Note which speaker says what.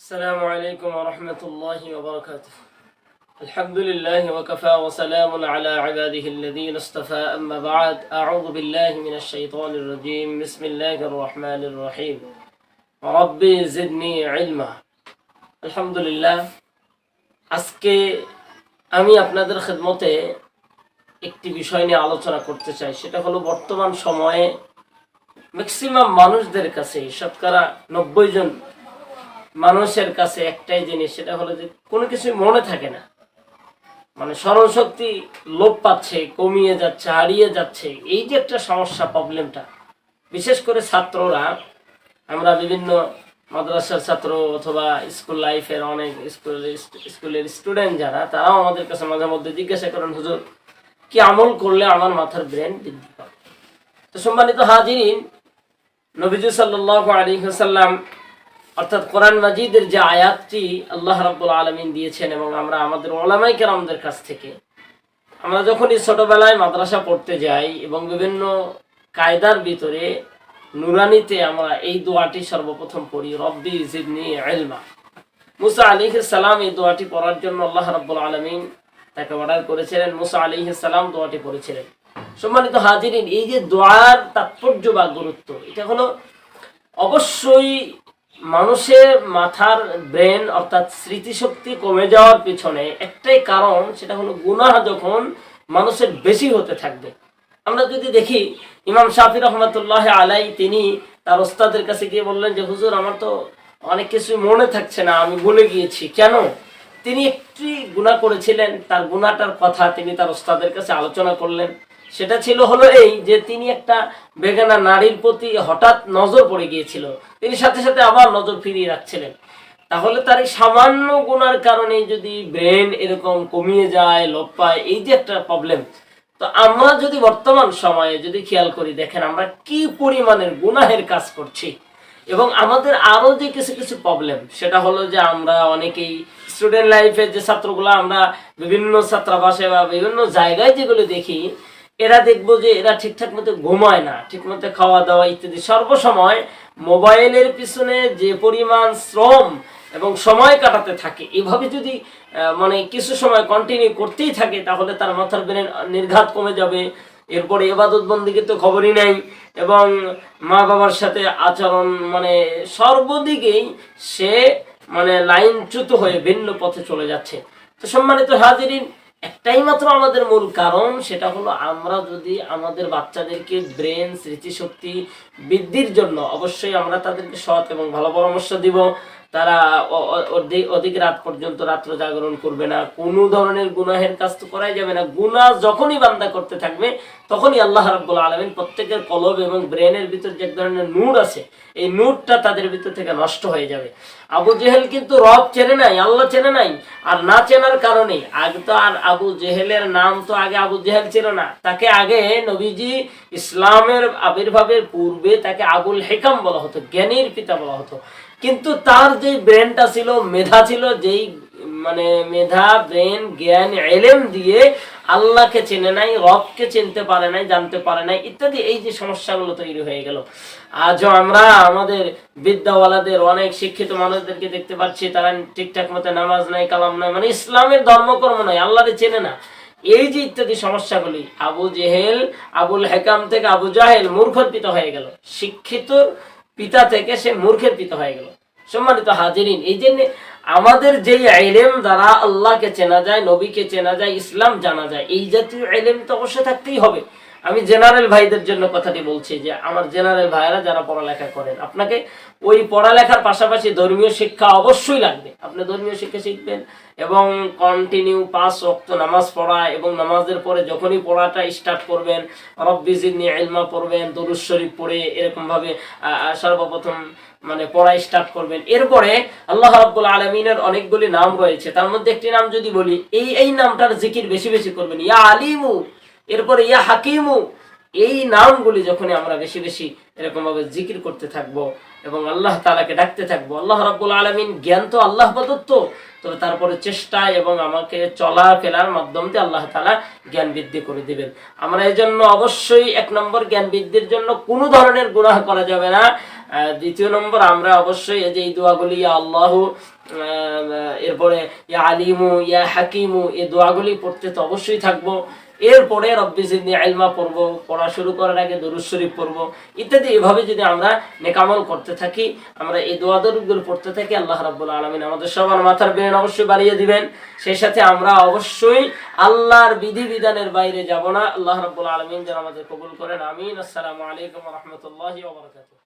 Speaker 1: السلام عليكم ورحمة الله وبركاته. الحمد لله وكفى وسلام على عباده الذين اصطفى. أما بعد، أعوذ بالله من الشيطان الرجيم. بسم الله الرحمن الرحيم. ربي زدني علما. الحمد لله. আজকে আমি আপনাদের খিদমতে একটি বিষয় নিয়ে আলোচনা করতে চাই। সেটা হলো বর্তমান সময়ে ম্যাক্সিমাম মানুষদের কাছে, শতকরা 90 জন মানুষের কাছে একটাই জিনিস, সেটা হলো যে কোনো কিছু মনে থাকে না, মানে স্মরণ শক্তি লোপ পাচ্ছে, কমিয়ে যাচ্ছে, হারিয়ে যাচ্ছে। এই যে একটা সমস্যা, প্রবলেমটা বিশেষ করে ছাত্ররা, আমরা বিভিন্ন মাদ্রাসার ছাত্র অথবা স্কুল লাইফের অনেক স্কুলের স্টুডেন্ট যারা, তারাও আমাদের কাছে মাঝে মধ্যে জিজ্ঞাসা করেন, হুজুর কি আমল করলে আমার মাথার ব্রেন বৃদ্ধি পাবে? তো সম্মানিত হাজিরিন, নবীজি সাল্লাল্লাহু আলাইহি ওয়াসাল্লাম অর্থাৎ কোরআন মাজিদের যে আয়াতটি আল্লাহ রাব্বুল আলামিন দিয়েছেন, এবং আমরা আমাদের উলামায়ে কেরামদের কাছ থেকে, আমরা যখনই ছোটবেলায় মাদ্রাসা পড়তে যাই এবং বিভিন্ন কায়দার ভিতরে নুরানিতে আমরা এই দোয়াটি সর্বপ্রথম পড়ি, রব্বি জিদনি ইলমা। মুসা আলাইহিস সালাম এই দোয়াটি পড়ার জন্য আল্লাহ রাব্বুল আলামিন তাকে অর্ডার করেছিলেন। মুসা আলাইহিস সালাম দোয়াটি পড়েছিলেন। সম্মানিত হাজিরিন, এই যে দোয়ার তাৎপর্য বা গুরুত্ব, এটা হলো অবশ্যই মানুষের মাথার ব্রেন অর্থাৎ স্মৃতিশক্তি কমে যাওয়ার পিছনে একটাই কারণ, সেটা হলো গুনাহ যখন মানুষের বেশি হতে থাকবে। আমরা যদি দেখি, ইমাম শাফি রহমাতুল্লাহ আলাই, তিনি তার ওস্তাদের কাছে গিয়ে বললেন যে হুজুর, আমার তো অনেক কিছু মনে থাকছে না, আমি ভুলে গিয়েছি। কেন? তিনি একটি গুনাহ করেছিলেন, তার গুনাহটার কথা তিনি তার ওস্তাদের কাছে আলোচনা করলেন। সেটা ছিল হলো এই যে, তিনি একটা বেগানা নারীর প্রতি হঠাৎ নজর পড়ে গিয়েছিল, তিনি সাথে সাথে আবার নজর ফিরিয়ে রাখছিলেন। তাহলে তার এই সামান্য গুনার কারণে যদি ব্রেন এরকম কমিয়ে যায়, লোপ পায়, এই যে একটা প্রবলেম। তো আমরা যদি বর্তমান সময়ে যদি খেয়াল করি, দেখেন আমরা কি পরিমাণের গুনাহের কাজ করছি। এবং আমাদের আরো যে কিছু কিছু প্রবলেম, সেটা হলো যে আমরা অনেকেই স্টুডেন্ট লাইফের যে ছাত্রগুলো, আমরা বিভিন্ন ছাত্রাবাসে বা বিভিন্ন জায়গায় যেগুলো দেখি, এরা দেখবো যে এরা ঠিকঠাক মতো ঘুমায় না, ঠিক মতো খাওয়া দাওয়া ইত্যাদি, সর্বসময় মোবাইলের পিছনে যে পরিমাণ শ্রম এবং সময় কাটাতে থাকে, এভাবে যদি মানে কিছু সময় কন্টিনিউ করতেই থাকে, তাহলে তার মাথার ব্রেন নির্ঘাত কমে যাবে। এরপরে ইবাদত বন্দেগীর তো খবরই নাই, এবং মা বাবার সাথে আচরণ, মানে সর্বদিকেই সে মানে লাইনচ্যুত হয়ে ভিন্ন পথে চলে যাচ্ছে। তো সম্মানিত হাজিরিন, একটাই মাত্র আমাদের মূল কারণ, সেটা হলো আমরা যদি আমাদের বাচ্চাদেরকে ব্রেন স্মৃতিশক্তি বৃদ্ধির জন্য অবশ্যই আমরা তাদেরকে সৎ এবং ভালো পরামর্শ দিব। তারা অধিক রাত পর্যন্ত রাত্র জাগরণ করবে না, কোনো ধরনের গুনাহের কাজ তো করাই যাবে না। গুনাহ যখনই বান্দা করতে থাকবে, তখনই আল্লাহ রাব্বুল আলামিন প্রত্যেকের কলব এবং ব্রেনের ভিতর যে এক ধরনের নূর আছে, এই নূরটা তাদের ভিতর থেকে নষ্ট হয়ে যাবে। আবু জেহেল কিন্তু রব চেনে নাই, আল্লাহ চেনে নাই। আর না চেনার কারণে আগে তো, আর আবু জেহেলের নাম তো আগে আবু জেহেল ছিল না, তাকে আগে নবীজি ইসলামের আবির্ভাবের পূর্বে তাকে আবুল হেকাম বলা হতো, জ্ঞানীর পিতা বলা হতো। কিন্তু তার যে ব্রেনটা ছিল, মেধা ছিল, যেই মানে মেধা, ব্রেন, জ্ঞান, এলেম দিয়ে আল্লাহকে চেনে নাই, রবকে চিনতে পারে নাই, জানতে পারে নাই, ইত্যাদি, এই যে সমস্যাগুলো তৈরি হয়ে গেল। আজও আমরা আমাদের বিদ্যাওয়ালাদের, অনেক শিক্ষিত মানুষদেরকে দেখতে পাচ্ছি, তারা ঠিকঠাক মতো নামাজ নাই, কালাম নাই, মানে ইসলামের ধর্মকর্ম নাই, আল্লাহরে চেনে না। এই যে ইত্যাদি সমস্যাগুলি, আবু জেহেল, আবুল হেকাম থেকে আবু জাহেল মূর্খের পিতা হয়ে গেল, শিক্ষিত পিতা থেকে সে মূর্খের পিতা হয়ে গেল। সম্মানিত হাজিরিন, এই জন্য আমাদের যেই ইলম দ্বারা আল্লাহকে চেনা যায়, নবীকে চেনা যায়, ইসলাম জানা যায়, এই জাতীয় ইলম তো অবশ্যই থাকতেই হবে। আমি জেনারেল ভাইদের জন্য কথাটি বলছি, যে আমার জেনারেল ভাইরা যারা পড়ালেখা করেন, আপনাকে ওই পড়ালেখার পাশাপাশি ধর্মীয় শিক্ষা অবশ্যই লাগবে। আপনি ধর্মীয় শিক্ষা শিখবেন এবং কন্টিনিউ 5 ওয়াক্ত নামাজ পড়া, এবং নামাজের পরে যখনই পড়াটা স্টার্ট করবেন, রব্বি জিদনি ইলমা পড়বেন, দরুদ শরীফ পড়ে এরকম ভাবে সর্বপ্রথম মানে পড়া স্টার্ট করবেন। এরপরে আল্লাহ রাব্বুল আলামিনের অনেকগুলি নাম রয়েছে, তার মধ্যে একটি নাম যদি বলি, এই নামটার জিকির বেশি বেশি করবেন, ইয়া আলিমু, এরপরে ইয়া হাকিমু। এই নামগুলি যখন আমরা বেশি বেশি এরকম ভাবে জিকির করতে থাকবো এবং আল্লাহ তাআলাকে ডাকতে থাকবো, আল্লাহ রাব্বুল আলামিন, জ্ঞান তো আল্লাহ প্রদত্ত, তবে তারপরে চেষ্টা এবং আমাকে চলা ফেলার মাধ্যমে আল্লাহ তাআলা জ্ঞান বৃদ্ধি করে দিবেন। আমরা এই জন্য অবশ্যই 1 নম্বর জ্ঞান বৃদ্ধির জন্য কোনো ধরনের গুনাহ করা যাবে না। দ্বিতীয় নম্বর, আমরা অবশ্যই এই যে এই দোয়াগুলি ইয়া আল্লাহ, এরপরে ইয়া আলিমু, ইয়া হাকিমু, এই দোয়াগুলি পড়তে তো অবশ্যই থাকবো। এরপরে রব্বি জিদনি ইলমা পড়বো, পড়া শুরু করার আগে দরুদ শরীফ পড়বো ইত্যাদি। এভাবে যদি আমরা নেকামল করতে থাকি, আমরা এই দোয়া দরুদগুলো পড়তে থাকি, আল্লাহ রাব্বুল আলামিন আমাদের সবার মাথার ব্রেন অবশ্যই বাড়িয়ে দিবেন। সেই সাথে আমরা অবশ্যই আল্লাহর বিধিবিধানের বাইরে যাব না। আল্লাহ রাব্বুল আলামিন যেন আমাদের কবুল করেন, আমিন। আসসালামু আলাইকুম ওয়া রাহমাতুল্লাহি ওয়া বারাকাতুহু।